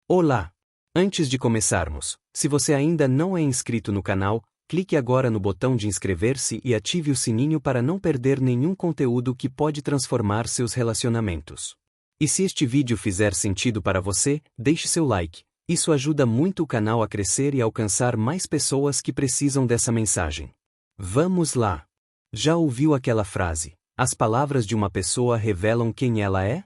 Olá! Antes de começarmos, se você ainda não é inscrito no canal, clique agora no botão de inscrever-se e ative o sininho para não perder nenhum conteúdo que pode transformar seus relacionamentos. E se este vídeo fizer sentido para você, deixe seu like. Isso ajuda muito o canal a crescer e alcançar mais pessoas que precisam dessa mensagem. Vamos lá! Já ouviu aquela frase: as palavras de uma pessoa revelam quem ela é?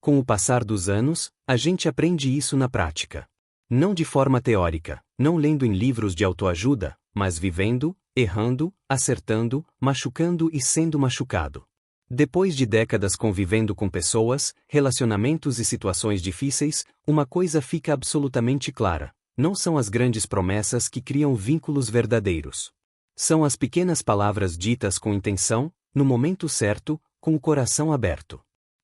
Com o passar dos anos, a gente aprende isso na prática. Não de forma teórica, não lendo em livros de autoajuda, mas vivendo, errando, acertando, machucando e sendo machucado. Depois de décadas convivendo com pessoas, relacionamentos e situações difíceis, uma coisa fica absolutamente clara: não são as grandes promessas que criam vínculos verdadeiros. São as pequenas palavras ditas com intenção, no momento certo, com o coração aberto.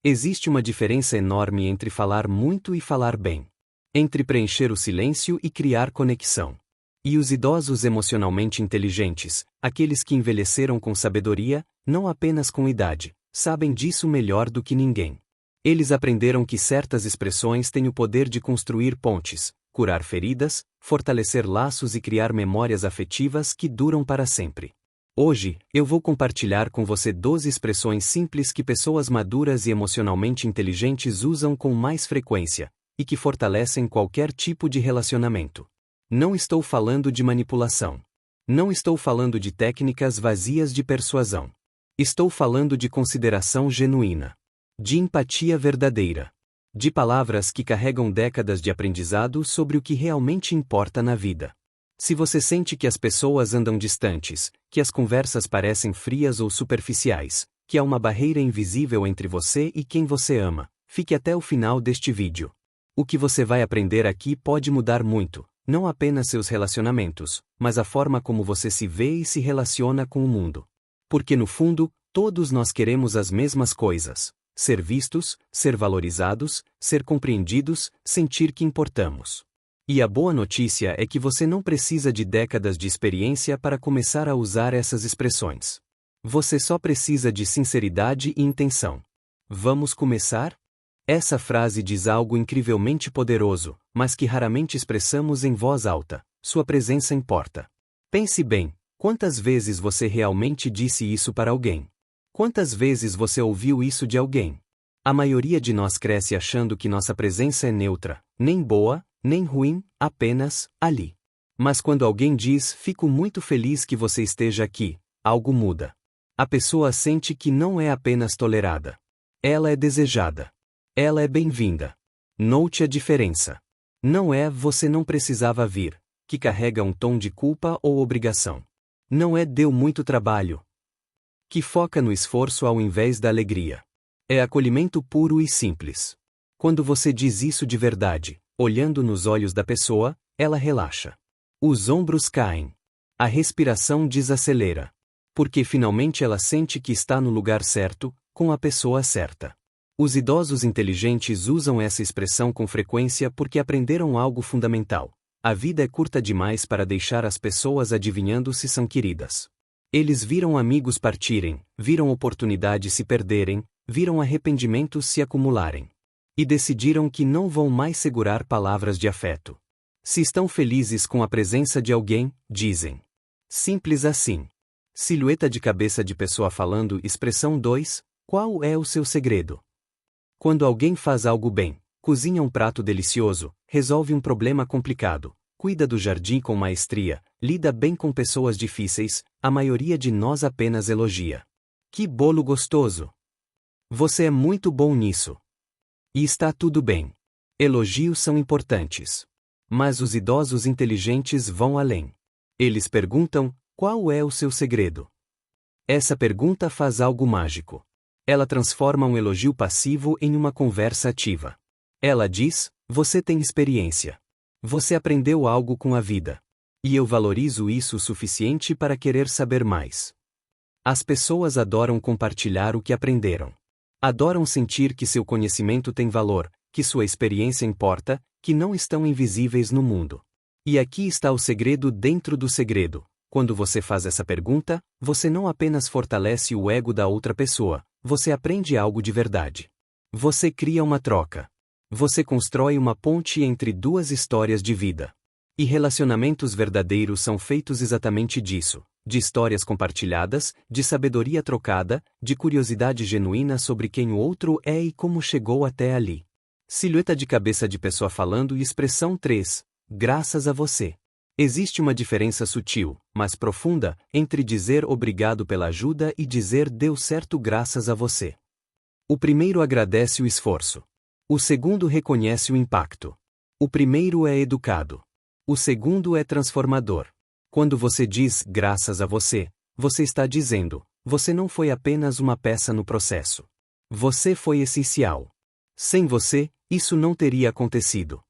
Existe uma diferença enorme entre falar muito e falar bem. Entre preencher o silêncio e criar conexão. E os idosos emocionalmente inteligentes, aqueles que envelheceram com sabedoria, não apenas com idade, sabem disso melhor do que ninguém. Eles aprenderam que certas expressões têm o poder de construir pontes, curar feridas, fortalecer laços e criar memórias afetivas que duram para sempre. Hoje, eu vou compartilhar com você 12 expressões simples que pessoas maduras e emocionalmente inteligentes usam com mais frequência, e que fortalecem qualquer tipo de relacionamento. Não estou falando de manipulação. Não estou falando de técnicas vazias de persuasão. Estou falando de consideração genuína. De empatia verdadeira. De palavras que carregam décadas de aprendizado sobre o que realmente importa na vida. Se você sente que as pessoas andam distantes, que as conversas parecem frias ou superficiais, que há uma barreira invisível entre você e quem você ama, fique até o final deste vídeo. O que você vai aprender aqui pode mudar muito, não apenas seus relacionamentos, mas a forma como você se vê e se relaciona com o mundo. Porque no fundo, todos nós queremos as mesmas coisas: ser vistos, ser valorizados, ser compreendidos, sentir que importamos. E a boa notícia é que você não precisa de décadas de experiência para começar a usar essas expressões. Você só precisa de sinceridade e intenção. Vamos começar? Essa frase diz algo incrivelmente poderoso, mas que raramente expressamos em voz alta: sua presença importa. Pense bem, quantas vezes você realmente disse isso para alguém? Quantas vezes você ouviu isso de alguém? A maioria de nós cresce achando que nossa presença é neutra, nem boa, nem ruim, apenas ali. Mas quando alguém diz: fico muito feliz que você esteja aqui, algo muda. A pessoa sente que não é apenas tolerada. Ela é desejada. Ela é bem-vinda. Note a diferença. Não é "você não precisava vir", que carrega um tom de culpa ou obrigação. Não é "deu muito trabalho", que foca no esforço ao invés da alegria. É acolhimento puro e simples. Quando você diz isso de verdade, olhando nos olhos da pessoa, ela relaxa. Os ombros caem. A respiração desacelera. Porque finalmente ela sente que está no lugar certo, com a pessoa certa. Os idosos inteligentes usam essa expressão com frequência porque aprenderam algo fundamental: a vida é curta demais para deixar as pessoas adivinhando se são queridas. Eles viram amigos partirem, viram oportunidades se perderem, viram arrependimentos se acumularem. E decidiram que não vão mais segurar palavras de afeto. Se estão felizes com a presença de alguém, dizem. Simples assim. Silhueta de cabeça de pessoa falando. Expressão 2. Qual é o seu segredo? Quando alguém faz algo bem, cozinha um prato delicioso, resolve um problema complicado, cuida do jardim com maestria, lida bem com pessoas difíceis, a maioria de nós apenas elogia. Que bolo gostoso! Você é muito bom nisso. E está tudo bem. Elogios são importantes. Mas os idosos inteligentes vão além. Eles perguntam: qual é o seu segredo? Essa pergunta faz algo mágico. Ela transforma um elogio passivo em uma conversa ativa. Ela diz: você tem experiência. Você aprendeu algo com a vida. E eu valorizo isso o suficiente para querer saber mais. As pessoas adoram compartilhar o que aprenderam. Adoram sentir que seu conhecimento tem valor, que sua experiência importa, que não estão invisíveis no mundo. E aqui está o segredo dentro do segredo. Quando você faz essa pergunta, você não apenas fortalece o ego da outra pessoa, você aprende algo de verdade. Você cria uma troca. Você constrói uma ponte entre duas histórias de vida. E relacionamentos verdadeiros são feitos exatamente disso, de histórias compartilhadas, de sabedoria trocada, de curiosidade genuína sobre quem o outro é e como chegou até ali. Silhueta de cabeça de pessoa falando e expressão 3. Graças a você. Existe uma diferença sutil, mas profunda, entre dizer obrigado pela ajuda e dizer deu certo graças a você. O primeiro agradece o esforço. O segundo reconhece o impacto. O primeiro é educado. O segundo é transformador. Quando você diz graças a você, você está dizendo, você não foi apenas uma peça no processo. Você foi essencial. Sem você, isso não teria acontecido.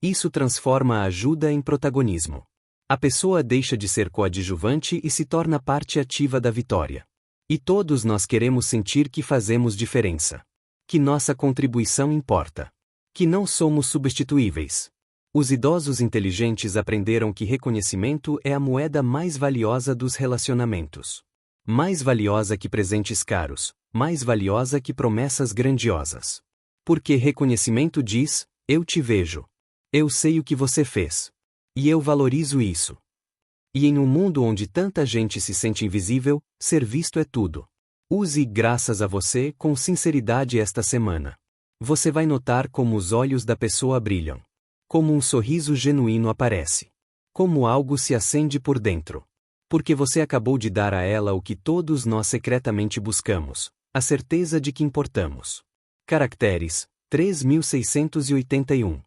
Isso transforma a ajuda em protagonismo. A pessoa deixa de ser coadjuvante e se torna parte ativa da vitória. E todos nós queremos sentir que fazemos diferença. Que nossa contribuição importa. Que não somos substituíveis. Os idosos inteligentes aprenderam que reconhecimento é a moeda mais valiosa dos relacionamentos. Mais valiosa que presentes caros, mais valiosa que promessas grandiosas. Porque reconhecimento diz, eu te vejo. Eu sei o que você fez. E eu valorizo isso. E em um mundo onde tanta gente se sente invisível, ser visto é tudo. Use graças a você com sinceridade esta semana. Você vai notar como os olhos da pessoa brilham. Como um sorriso genuíno aparece. Como algo se acende por dentro. Porque você acabou de dar a ela o que todos nós secretamente buscamos, a certeza de que importamos. Caracteres, 3681.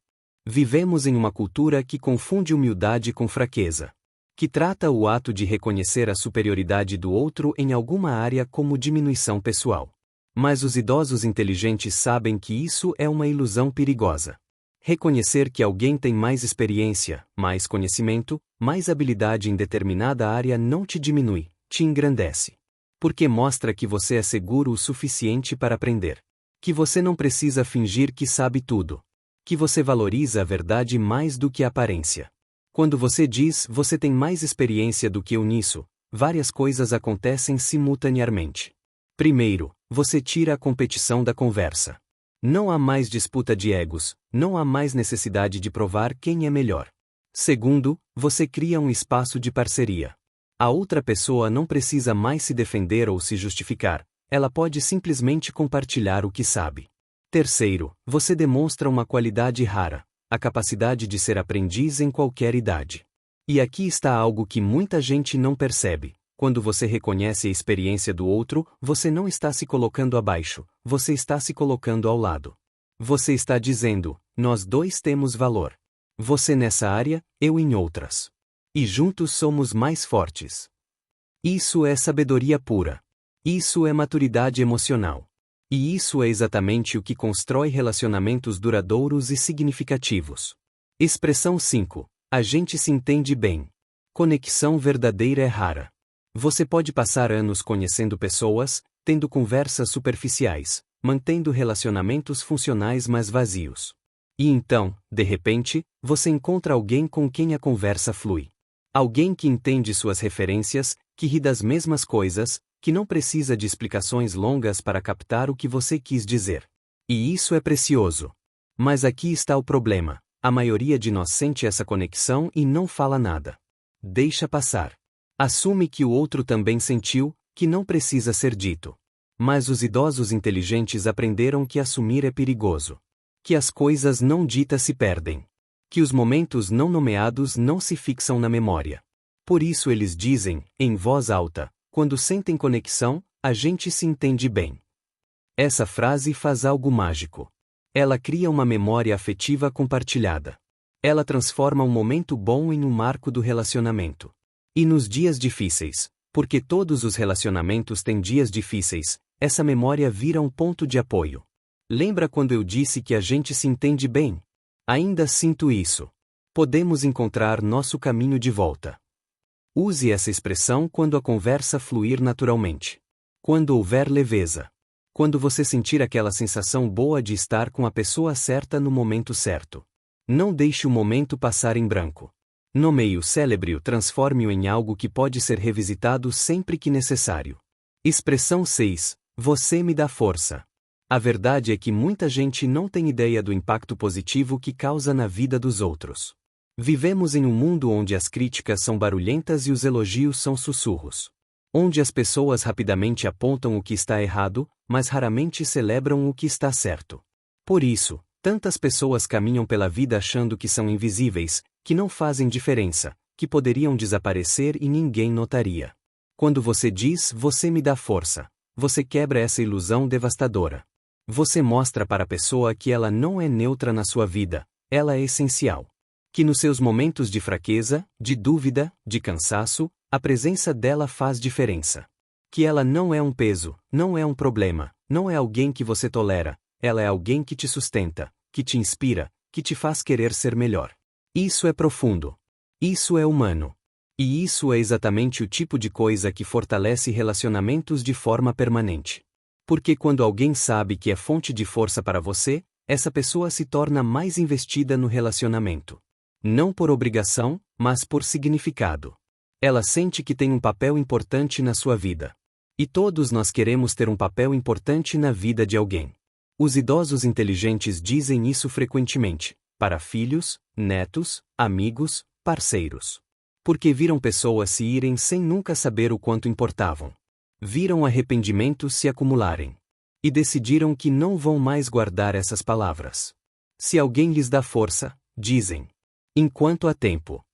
Vivemos em uma cultura que confunde humildade com fraqueza. Que trata o ato de reconhecer a superioridade do outro em alguma área como diminuição pessoal. Mas os idosos inteligentes sabem que isso é uma ilusão perigosa. Reconhecer que alguém tem mais experiência, mais conhecimento, mais habilidade em determinada área não te diminui, te engrandece. Porque mostra que você é seguro o suficiente para aprender. Que você não precisa fingir que sabe tudo. Que você valoriza a verdade mais do que a aparência. Quando você diz você tem mais experiência do que eu nisso, várias coisas acontecem simultaneamente. Primeiro, você tira a competição da conversa. Não há mais disputa de egos, não há mais necessidade de provar quem é melhor. Segundo, você cria um espaço de parceria. A outra pessoa não precisa mais se defender ou se justificar, ela pode simplesmente compartilhar o que sabe. Terceiro, você demonstra uma qualidade rara, a capacidade de ser aprendiz em qualquer idade. E aqui está algo que muita gente não percebe. Quando você reconhece a experiência do outro, você não está se colocando abaixo, você está se colocando ao lado. Você está dizendo, nós dois temos valor. Você nessa área, eu em outras. E juntos somos mais fortes. Isso é sabedoria pura. Isso é maturidade emocional. E isso é exatamente o que constrói relacionamentos duradouros e significativos. Expressão 5. A gente se entende bem. Conexão verdadeira é rara. Você pode passar anos conhecendo pessoas, tendo conversas superficiais, mantendo relacionamentos funcionais mas vazios. E então, de repente, você encontra alguém com quem a conversa flui. Alguém que entende suas referências, que ri das mesmas coisas, que não precisa de explicações longas para captar o que você quis dizer. E isso é precioso. Mas aqui está o problema. A maioria de nós sente essa conexão e não fala nada. Deixa passar. Assume que o outro também sentiu, que não precisa ser dito. Mas os idosos inteligentes aprenderam que assumir é perigoso. Que as coisas não ditas se perdem. Que os momentos não nomeados não se fixam na memória. Por isso eles dizem, em voz alta, quando sentem conexão, a gente se entende bem. Essa frase faz algo mágico. Ela cria uma memória afetiva compartilhada. Ela transforma um momento bom em um marco do relacionamento. E nos dias difíceis, porque todos os relacionamentos têm dias difíceis, essa memória vira um ponto de apoio. Lembra quando eu disse que a gente se entende bem? Ainda sinto isso. Podemos encontrar nosso caminho de volta. Use essa expressão quando a conversa fluir naturalmente. Quando houver leveza. Quando você sentir aquela sensação boa de estar com a pessoa certa no momento certo. Não deixe o momento passar em branco. Nomeie o célebre, transforme-o em algo que pode ser revisitado sempre que necessário. Expressão 6. Você me dá força. A verdade é que muita gente não tem ideia do impacto positivo que causa na vida dos outros. Vivemos em um mundo onde as críticas são barulhentas e os elogios são sussurros. Onde as pessoas rapidamente apontam o que está errado, mas raramente celebram o que está certo. Por isso, tantas pessoas caminham pela vida achando que são invisíveis, que não fazem diferença, que poderiam desaparecer e ninguém notaria. Quando você diz "você me dá força", você quebra essa ilusão devastadora. Você mostra para a pessoa que ela não é neutra na sua vida, ela é essencial. Que nos seus momentos de fraqueza, de dúvida, de cansaço, a presença dela faz diferença. Que ela não é um peso, não é um problema, não é alguém que você tolera, ela é alguém que te sustenta, que te inspira, que te faz querer ser melhor. Isso é profundo. Isso é humano. E isso é exatamente o tipo de coisa que fortalece relacionamentos de forma permanente. Porque quando alguém sabe que é fonte de força para você, essa pessoa se torna mais investida no relacionamento. Não por obrigação, mas por significado. Ela sente que tem um papel importante na sua vida. E todos nós queremos ter um papel importante na vida de alguém. Os idosos inteligentes dizem isso frequentemente, para filhos, netos, amigos, parceiros. Porque viram pessoas se irem sem nunca saber o quanto importavam. Viram arrependimentos se acumularem. E decidiram que não vão mais guardar essas palavras. Se alguém lhes dá força, dizem. Enquanto há tempo.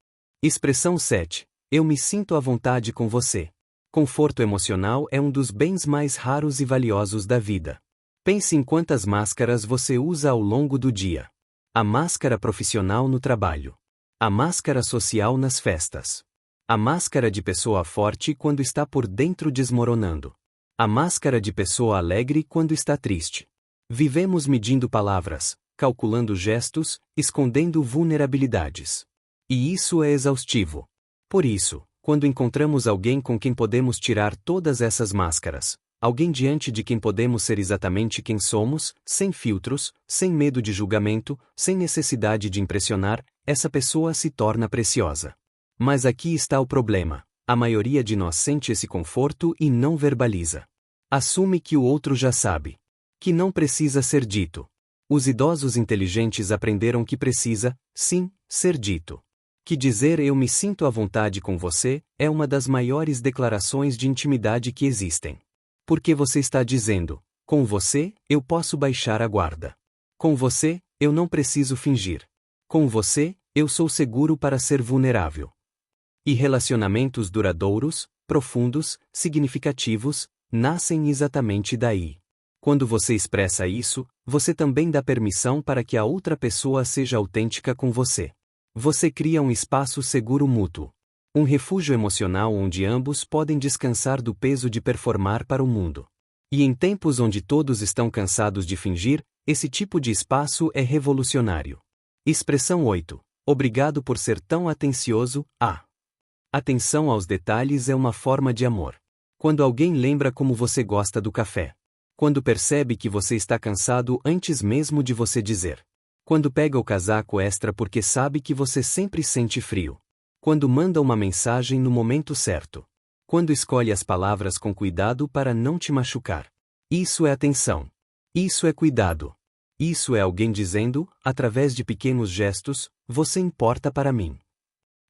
Expressão 7. Eu me sinto à vontade com você. Conforto emocional é um dos bens mais raros e valiosos da vida. Pense em quantas máscaras você usa ao longo do dia. A máscara profissional no trabalho. A máscara social nas festas. A máscara de pessoa forte quando está por dentro desmoronando. A máscara de pessoa alegre quando está triste. Vivemos medindo palavras, calculando gestos, escondendo vulnerabilidades. E isso é exaustivo. Por isso, quando encontramos alguém com quem podemos tirar todas essas máscaras, alguém diante de quem podemos ser exatamente quem somos, sem filtros, sem medo de julgamento, sem necessidade de impressionar, essa pessoa se torna preciosa. Mas aqui está o problema: a maioria de nós sente esse conforto e não verbaliza. Assume que o outro já sabe. Que não precisa ser dito. Os idosos inteligentes aprenderam que precisa, sim, ser dito. Que dizer "eu me sinto à vontade com você" é uma das maiores declarações de intimidade que existem. Porque você está dizendo: com você, eu posso baixar a guarda. Com você, eu não preciso fingir. Com você, eu sou seguro para ser vulnerável. E relacionamentos duradouros, profundos, significativos, nascem exatamente daí. Quando você expressa isso, você também dá permissão para que a outra pessoa seja autêntica com você. Você cria um espaço seguro mútuo. Um refúgio emocional onde ambos podem descansar do peso de performar para o mundo. E em tempos onde todos estão cansados de fingir, esse tipo de espaço é revolucionário. Expressão 8. Obrigado por ser tão atencioso. Atenção aos detalhes é uma forma de amor. Quando alguém lembra como você gosta do café. Quando percebe que você está cansado antes mesmo de você dizer. Quando pega o casaco extra porque sabe que você sempre sente frio. Quando manda uma mensagem no momento certo. Quando escolhe as palavras com cuidado para não te machucar. Isso é atenção. Isso é cuidado. Isso é alguém dizendo, através de pequenos gestos, você importa para mim.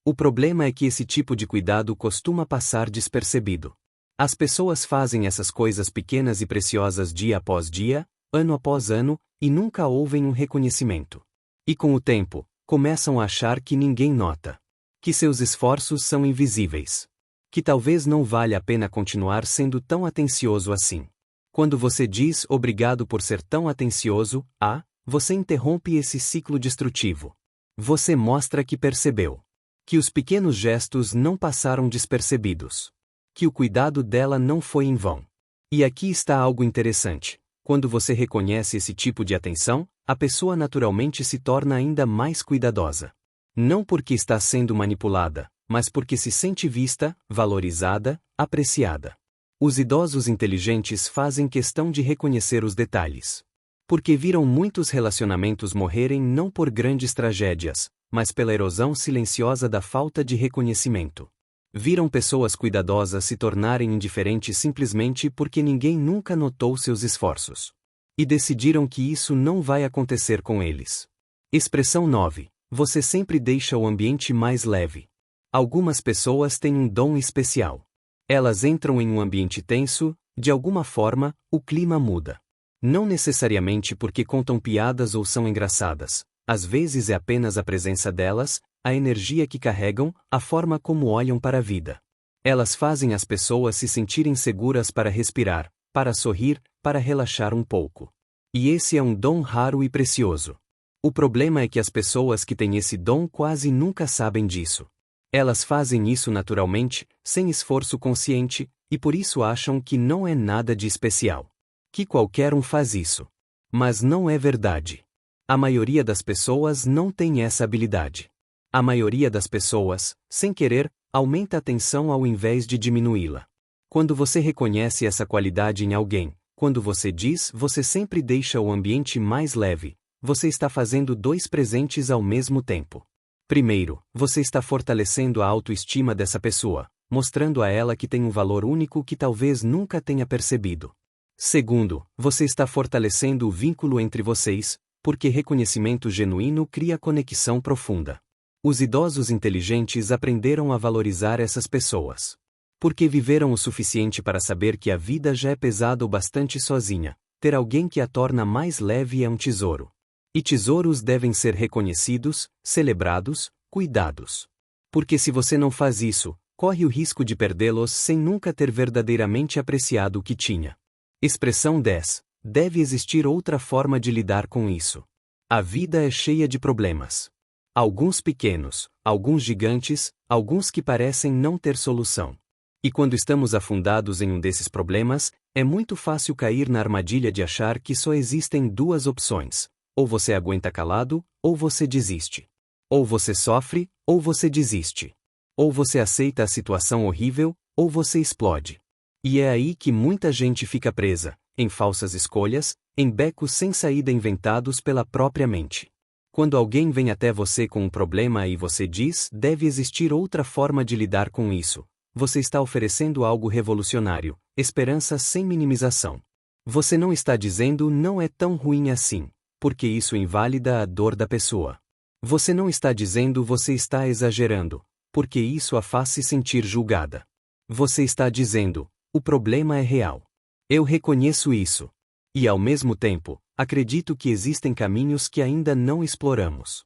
O problema é que esse tipo de cuidado costuma passar despercebido. As pessoas fazem essas coisas pequenas e preciosas dia após dia, ano após ano, e nunca ouvem um reconhecimento. E com o tempo, começam a achar que ninguém nota. Que seus esforços são invisíveis. Que talvez não valha a pena continuar sendo tão atencioso assim. Quando você diz obrigado por ser tão atencioso, você interrompe esse ciclo destrutivo. Você mostra que percebeu. Que os pequenos gestos não passaram despercebidos. Que o cuidado dela não foi em vão. E aqui está algo interessante. Quando você reconhece esse tipo de atenção, a pessoa naturalmente se torna ainda mais cuidadosa. Não porque está sendo manipulada, mas porque se sente vista, valorizada, apreciada. Os idosos inteligentes fazem questão de reconhecer os detalhes. Porque viram muitos relacionamentos morrerem não por grandes tragédias, mas pela erosão silenciosa da falta de reconhecimento. Viram pessoas cuidadosas se tornarem indiferentes simplesmente porque ninguém nunca notou seus esforços. E decidiram que isso não vai acontecer com eles. Expressão 9. Você sempre deixa o ambiente mais leve. Algumas pessoas têm um dom especial. Elas entram em um ambiente tenso, de alguma forma, o clima muda. Não necessariamente porque contam piadas ou são engraçadas. Às vezes é apenas a presença delas, a energia que carregam, a forma como olham para a vida. Elas fazem as pessoas se sentirem seguras para respirar, para sorrir, para relaxar um pouco. E esse é um dom raro e precioso. O problema é que as pessoas que têm esse dom quase nunca sabem disso. Elas fazem isso naturalmente, sem esforço consciente, e por isso acham que não é nada de especial. Que qualquer um faz isso. Mas não é verdade. A maioria das pessoas não tem essa habilidade. A maioria das pessoas, sem querer, aumenta a tensão ao invés de diminuí-la. Quando você reconhece essa qualidade em alguém, quando você diz você sempre deixa o ambiente mais leve, você está fazendo dois presentes ao mesmo tempo. Primeiro, você está fortalecendo a autoestima dessa pessoa, mostrando a ela que tem um valor único que talvez nunca tenha percebido. Segundo, você está fortalecendo o vínculo entre vocês, porque reconhecimento genuíno cria conexão profunda. Os idosos inteligentes aprenderam a valorizar essas pessoas. Porque viveram o suficiente para saber que a vida já é pesada o bastante sozinha. Ter alguém que a torna mais leve é um tesouro. E tesouros devem ser reconhecidos, celebrados, cuidados. Porque se você não faz isso, corre o risco de perdê-los sem nunca ter verdadeiramente apreciado o que tinha. Expressão 10. Deve existir outra forma de lidar com isso. A vida é cheia de problemas. Alguns pequenos, alguns gigantes, alguns que parecem não ter solução. E quando estamos afundados em um desses problemas, é muito fácil cair na armadilha de achar que só existem duas opções. Ou você aguenta calado, ou você desiste. Ou você sofre, ou você desiste. Ou você aceita a situação horrível, ou você explode. E é aí que muita gente fica presa, em falsas escolhas, em becos sem saída inventados pela própria mente. Quando alguém vem até você com um problema e você diz, deve existir outra forma de lidar com isso, você está oferecendo algo revolucionário, esperança sem minimização. Você não está dizendo não é tão ruim assim, porque isso invalida a dor da pessoa. Você não está dizendo você está exagerando, porque isso a faz se sentir julgada. Você está dizendo, o problema é real. Eu reconheço isso. E ao mesmo tempo, acredito que existem caminhos que ainda não exploramos.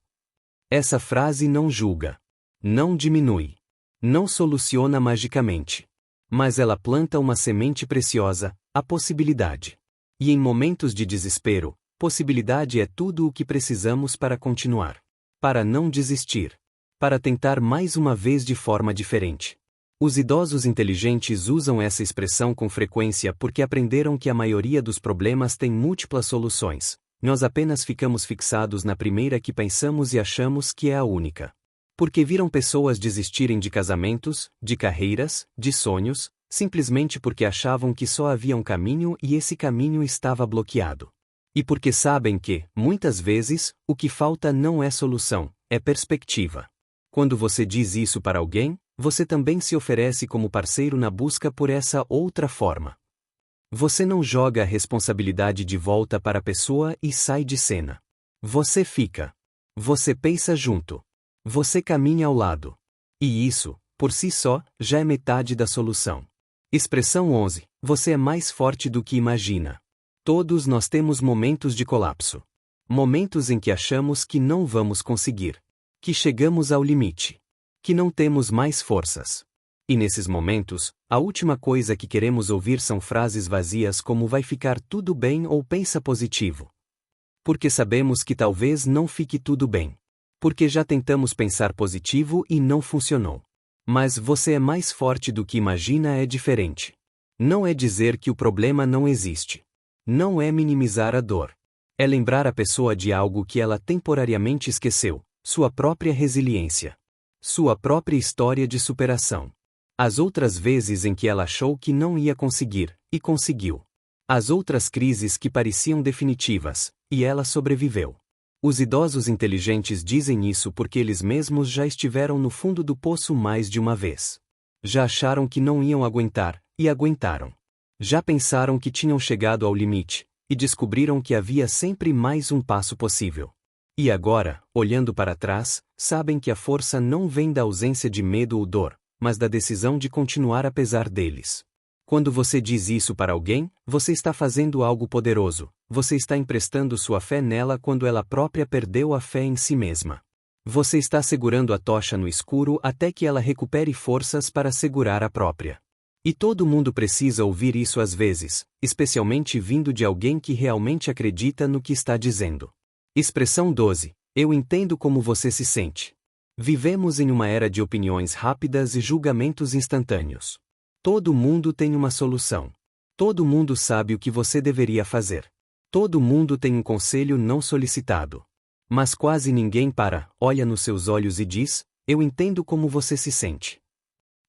Essa frase não julga. Não diminui. Não soluciona magicamente. Mas ela planta uma semente preciosa, a possibilidade. E em momentos de desespero, possibilidade é tudo o que precisamos para continuar. Para não desistir. Para tentar mais uma vez de forma diferente. Os idosos inteligentes usam essa expressão com frequência porque aprenderam que a maioria dos problemas tem múltiplas soluções. Nós apenas ficamos fixados na primeira que pensamos e achamos que é a única. Porque viram pessoas desistirem de casamentos, de carreiras, de sonhos, simplesmente porque achavam que só havia um caminho e esse caminho estava bloqueado. E porque sabem que, muitas vezes, o que falta não é solução, é perspectiva. Quando você diz isso para alguém, você também se oferece como parceiro na busca por essa outra forma. Você não joga a responsabilidade de volta para a pessoa e sai de cena. Você fica. Você pensa junto. Você caminha ao lado. E isso, por si só, já é metade da solução. Expressão 11. Você é mais forte do que imagina. Todos nós temos momentos de colapso. Momentos em que achamos que não vamos conseguir. Que chegamos ao limite. Que não temos mais forças. E nesses momentos, a última coisa que queremos ouvir são frases vazias como vai ficar tudo bem ou pensa positivo. Porque sabemos que talvez não fique tudo bem. Porque já tentamos pensar positivo e não funcionou. Mas você é mais forte do que imagina é diferente. Não é dizer que o problema não existe. Não é minimizar a dor. É lembrar a pessoa de algo que ela temporariamente esqueceu, sua própria resiliência. Sua própria história de superação. As outras vezes em que ela achou que não ia conseguir, e conseguiu. As outras crises que pareciam definitivas, e ela sobreviveu. Os idosos inteligentes dizem isso porque eles mesmos já estiveram no fundo do poço mais de uma vez. Já acharam que não iam aguentar, e aguentaram. Já pensaram que tinham chegado ao limite, e descobriram que havia sempre mais um passo possível. E agora, olhando para trás, sabem que a força não vem da ausência de medo ou dor, mas da decisão de continuar apesar deles. Quando você diz isso para alguém, você está fazendo algo poderoso, você está emprestando sua fé nela quando ela própria perdeu a fé em si mesma. Você está segurando a tocha no escuro até que ela recupere forças para segurar a própria. E todo mundo precisa ouvir isso às vezes, especialmente vindo de alguém que realmente acredita no que está dizendo. Expressão 12. Eu entendo como você se sente. Vivemos em uma era de opiniões rápidas e julgamentos instantâneos. Todo mundo tem uma solução. Todo mundo sabe o que você deveria fazer. Todo mundo tem um conselho não solicitado. Mas quase ninguém olha nos seus olhos e diz: eu entendo como você se sente.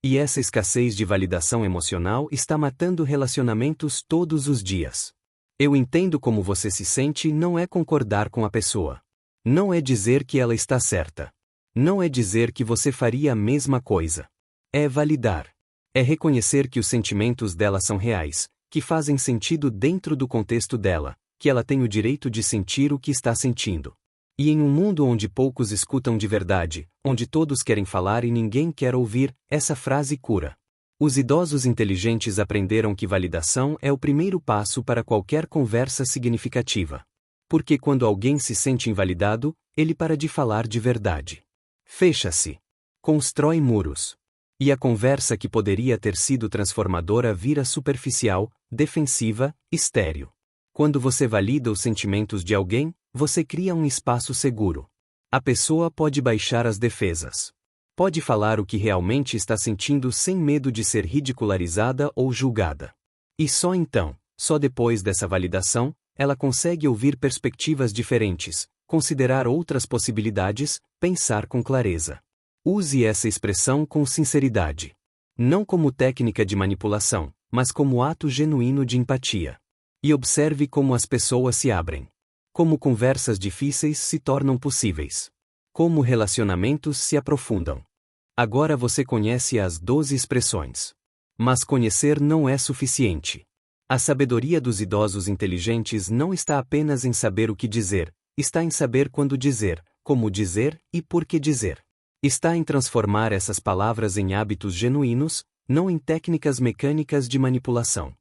E essa escassez de validação emocional está matando relacionamentos todos os dias. Eu entendo como você se sente não é concordar com a pessoa. Não é dizer que ela está certa. Não é dizer que você faria a mesma coisa. É validar. É reconhecer que os sentimentos dela são reais, que fazem sentido dentro do contexto dela, que ela tem o direito de sentir o que está sentindo. E em um mundo onde poucos escutam de verdade, onde todos querem falar e ninguém quer ouvir, essa frase cura. Os idosos inteligentes aprenderam que validação é o primeiro passo para qualquer conversa significativa. Porque quando alguém se sente invalidado, ele para de falar de verdade. Fecha-se. Constrói muros. E a conversa que poderia ter sido transformadora vira superficial, defensiva, estéril. Quando você valida os sentimentos de alguém, você cria um espaço seguro. A pessoa pode baixar as defesas. Pode falar o que realmente está sentindo sem medo de ser ridicularizada ou julgada. E só então, só depois dessa validação, ela consegue ouvir perspectivas diferentes, considerar outras possibilidades, pensar com clareza. Use essa expressão com sinceridade. Não como técnica de manipulação, mas como ato genuíno de empatia. E observe como as pessoas se abrem. Como conversas difíceis se tornam possíveis. Como relacionamentos se aprofundam. Agora você conhece as 12 expressões. Mas conhecer não é suficiente. A sabedoria dos idosos inteligentes não está apenas em saber o que dizer, está em saber quando dizer, como dizer e por que dizer. Está em transformar essas palavras em hábitos genuínos, não em técnicas mecânicas de manipulação.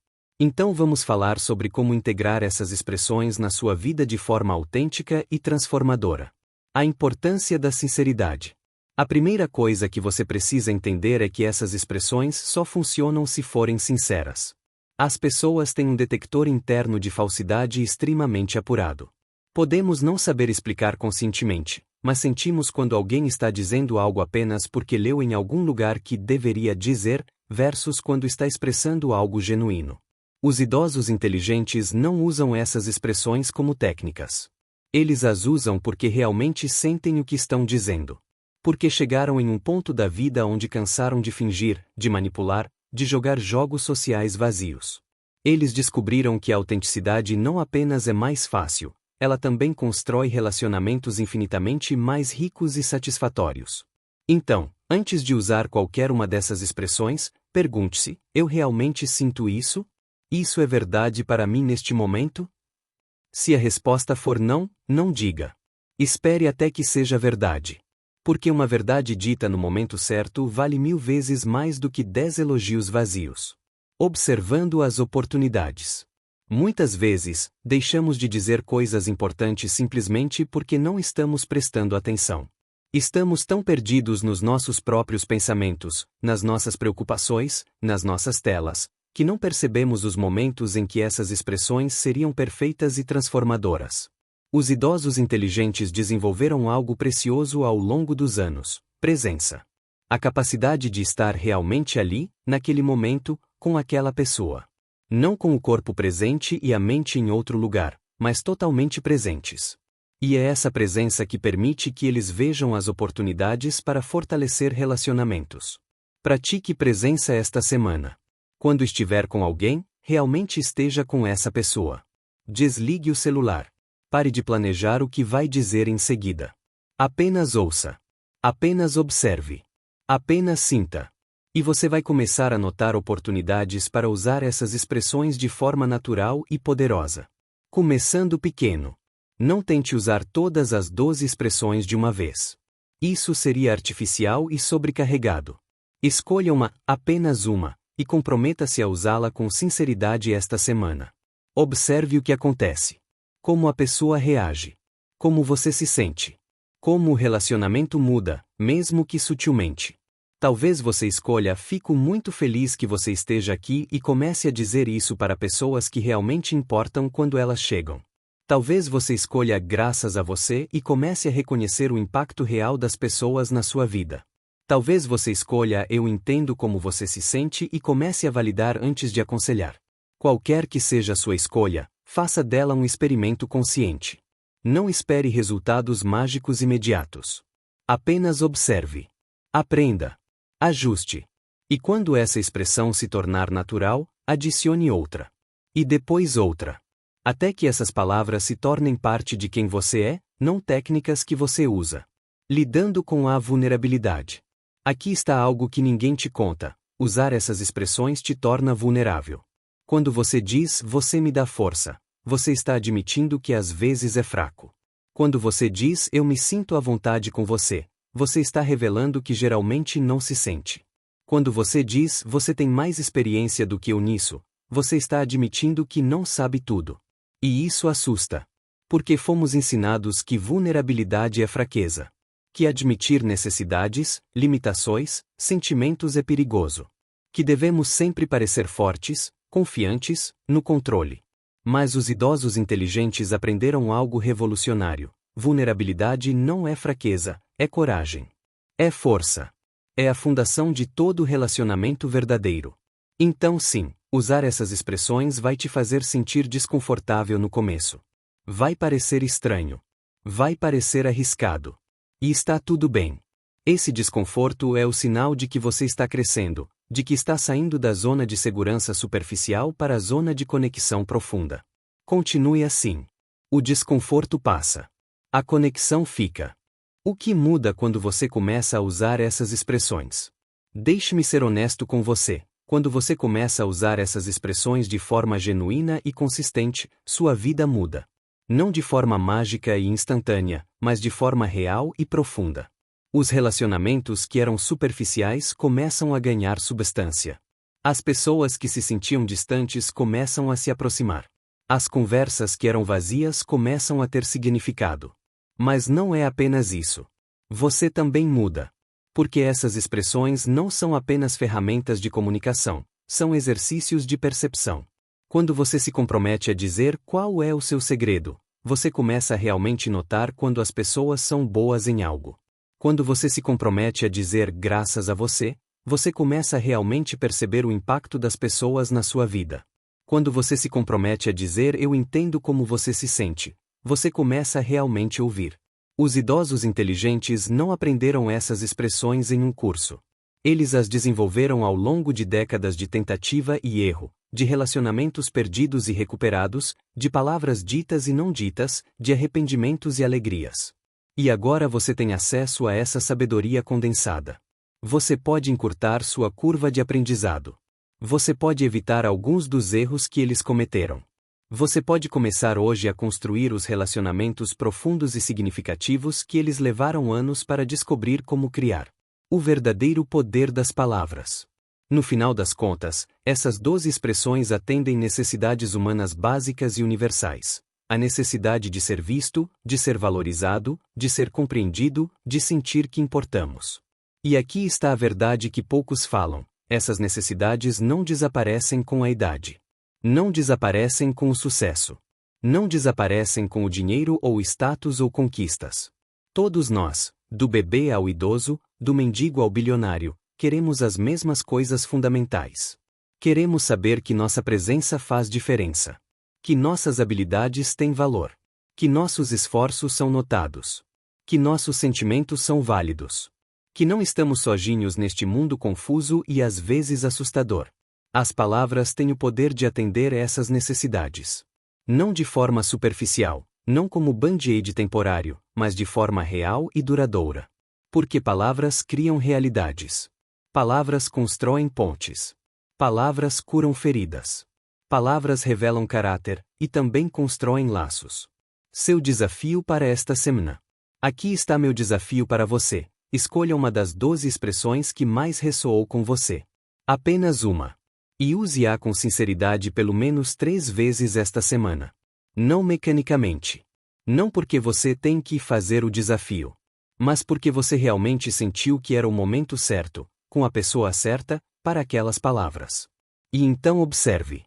Então vamos falar sobre como integrar essas expressões na sua vida de forma autêntica e transformadora. A importância da sinceridade. A primeira coisa que você precisa entender é que essas expressões só funcionam se forem sinceras. As pessoas têm um detector interno de falsidade extremamente apurado. Podemos não saber explicar conscientemente, mas sentimos quando alguém está dizendo algo apenas porque leu em algum lugar que deveria dizer, versus quando está expressando algo genuíno. Os idosos inteligentes não usam essas expressões como técnicas. Eles as usam porque realmente sentem o que estão dizendo. Porque chegaram em um ponto da vida onde cansaram de fingir, de manipular, de jogar jogos sociais vazios. Eles descobriram que a autenticidade não apenas é mais fácil, ela também constrói relacionamentos infinitamente mais ricos e satisfatórios. Então, antes de usar qualquer uma dessas expressões, pergunte-se: eu realmente sinto isso? Isso é verdade para mim neste momento? Se a resposta for não, não diga. Espere até que seja verdade. Porque uma verdade dita no momento certo vale 1000 vezes mais do que 10 elogios vazios. Observando as oportunidades. Muitas vezes, deixamos de dizer coisas importantes simplesmente porque não estamos prestando atenção. Estamos tão perdidos nos nossos próprios pensamentos, nas nossas preocupações, nas nossas telas, que não percebemos os momentos em que essas expressões seriam perfeitas e transformadoras. Os idosos inteligentes desenvolveram algo precioso ao longo dos anos: presença. A capacidade de estar realmente ali, naquele momento, com aquela pessoa. Não com o corpo presente e a mente em outro lugar, mas totalmente presentes. E é essa presença que permite que eles vejam as oportunidades para fortalecer relacionamentos. Pratique presença esta semana. Quando estiver com alguém, realmente esteja com essa pessoa. Desligue o celular. Pare de planejar o que vai dizer em seguida. Apenas ouça. Apenas observe. Apenas sinta. E você vai começar a notar oportunidades para usar essas expressões de forma natural e poderosa. Começando pequeno. Não tente usar todas as 12 expressões de uma vez. Isso seria artificial e sobrecarregado. Escolha apenas uma, e comprometa-se a usá-la com sinceridade esta semana. Observe o que acontece. Como a pessoa reage. Como você se sente. Como o relacionamento muda, mesmo que sutilmente. Talvez você escolha "fico muito feliz que você esteja aqui" e comece a dizer isso para pessoas que realmente importam quando elas chegam. Talvez você escolha "graças a você" e comece a reconhecer o impacto real das pessoas na sua vida. Talvez você escolha "eu entendo como você se sente" e comece a validar antes de aconselhar. Qualquer que seja a sua escolha, faça dela um experimento consciente. Não espere resultados mágicos imediatos. Apenas observe. Aprenda. Ajuste. E quando essa expressão se tornar natural, adicione outra. E depois outra. Até que essas palavras se tornem parte de quem você é, não técnicas que você usa. Lidando com a vulnerabilidade. Aqui está algo que ninguém te conta: usar essas expressões te torna vulnerável. Quando você diz "você me dá força", você está admitindo que às vezes é fraco. Quando você diz "eu me sinto à vontade com você", você está revelando que geralmente não se sente. Quando você diz "você tem mais experiência do que eu nisso", você está admitindo que não sabe tudo. E isso assusta. Porque fomos ensinados que vulnerabilidade é fraqueza. Que admitir necessidades, limitações, sentimentos é perigoso. Que devemos sempre parecer fortes, confiantes, no controle. Mas os idosos inteligentes aprenderam algo revolucionário: vulnerabilidade não é fraqueza, é coragem. É força. É a fundação de todo relacionamento verdadeiro. Então sim, usar essas expressões vai te fazer sentir desconfortável no começo. Vai parecer estranho. Vai parecer arriscado. E está tudo bem. Esse desconforto é o sinal de que você está crescendo, de que está saindo da zona de segurança superficial para a zona de conexão profunda. Continue assim. O desconforto passa. A conexão fica. O que muda quando você começa a usar essas expressões? Deixe-me ser honesto com você. Quando você começa a usar essas expressões de forma genuína e consistente, sua vida muda. Não de forma mágica e instantânea, mas de forma real e profunda. Os relacionamentos que eram superficiais começam a ganhar substância. As pessoas que se sentiam distantes começam a se aproximar. As conversas que eram vazias começam a ter significado. Mas não é apenas isso. Você também muda. Porque essas expressões não são apenas ferramentas de comunicação, são exercícios de percepção. Quando você se compromete a dizer qual é o seu segredo, você começa a realmente notar quando as pessoas são boas em algo. Quando você se compromete a dizer "graças a você", você começa a realmente perceber o impacto das pessoas na sua vida. Quando você se compromete a dizer "eu entendo como você se sente", você começa a realmente ouvir. Os idosos inteligentes não aprenderam essas expressões em um curso. Eles as desenvolveram ao longo de décadas de tentativa e erro, de relacionamentos perdidos e recuperados, de palavras ditas e não ditas, de arrependimentos e alegrias. E agora você tem acesso a essa sabedoria condensada. Você pode encurtar sua curva de aprendizado. Você pode evitar alguns dos erros que eles cometeram. Você pode começar hoje a construir os relacionamentos profundos e significativos que eles levaram anos para descobrir como criar. O verdadeiro poder das palavras. No final das contas, essas 12 expressões atendem necessidades humanas básicas e universais. A necessidade de ser visto, de ser valorizado, de ser compreendido, de sentir que importamos. E aqui está a verdade que poucos falam: essas necessidades não desaparecem com a idade. Não desaparecem com o sucesso. Não desaparecem com o dinheiro ou status ou conquistas. Todos nós, do bebê ao idoso, do mendigo ao bilionário, queremos as mesmas coisas fundamentais. Queremos saber que nossa presença faz diferença. Que nossas habilidades têm valor. Que nossos esforços são notados. Que nossos sentimentos são válidos. Que não estamos sozinhos neste mundo confuso e às vezes assustador. As palavras têm o poder de atender essas necessidades. Não de forma superficial, não como band-aid temporário, mas de forma real e duradoura. Porque palavras criam realidades. Palavras constroem pontes. Palavras curam feridas. Palavras revelam caráter e também constroem laços. Seu desafio para esta semana. Aqui está meu desafio para você. Escolha uma das 12 expressões que mais ressoou com você. Apenas uma. E use-a com sinceridade pelo menos 3 vezes esta semana. Não mecanicamente. Não porque você tem que fazer o desafio, mas porque você realmente sentiu que era o momento certo, com a pessoa certa, para aquelas palavras. E então observe.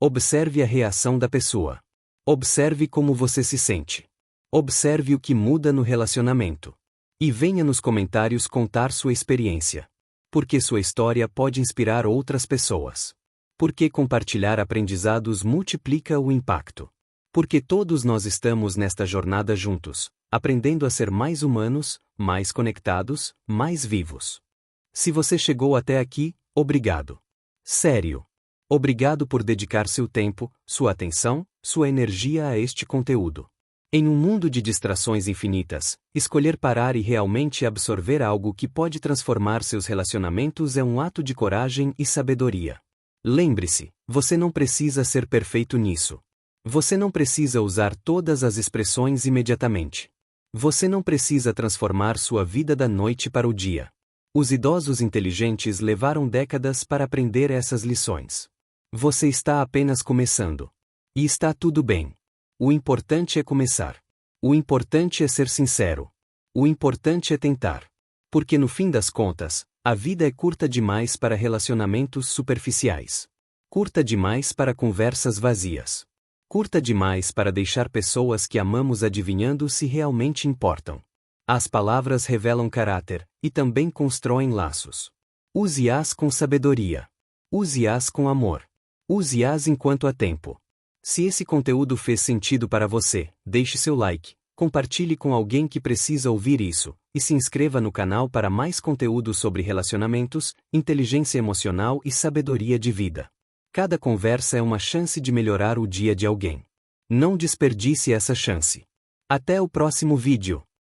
Observe a reação da pessoa. Observe como você se sente. Observe o que muda no relacionamento. E venha nos comentários contar sua experiência. Porque sua história pode inspirar outras pessoas. Porque compartilhar aprendizados multiplica o impacto. Porque todos nós estamos nesta jornada juntos, aprendendo a ser mais humanos, mais conectados, mais vivos. Se você chegou até aqui, obrigado. Sério. Obrigado por dedicar seu tempo, sua atenção, sua energia a este conteúdo. Em um mundo de distrações infinitas, escolher parar e realmente absorver algo que pode transformar seus relacionamentos é um ato de coragem e sabedoria. Lembre-se, você não precisa ser perfeito nisso. Você não precisa usar todas as expressões imediatamente. Você não precisa transformar sua vida da noite para o dia. Os idosos inteligentes levaram décadas para aprender essas lições. Você está apenas começando. E está tudo bem. O importante é começar. O importante é ser sincero. O importante é tentar. Porque no fim das contas, a vida é curta demais para relacionamentos superficiais. Curta demais para conversas vazias. Curta demais para deixar pessoas que amamos adivinhando se realmente importam. As palavras revelam caráter e também constroem laços. Use-as com sabedoria. Use-as com amor. Use-as enquanto há tempo. Se esse conteúdo fez sentido para você, deixe seu like, compartilhe com alguém que precisa ouvir isso, e se inscreva no canal para mais conteúdo sobre relacionamentos, inteligência emocional e sabedoria de vida. Cada conversa é uma chance de melhorar o dia de alguém. Não desperdice essa chance. Até o próximo vídeo.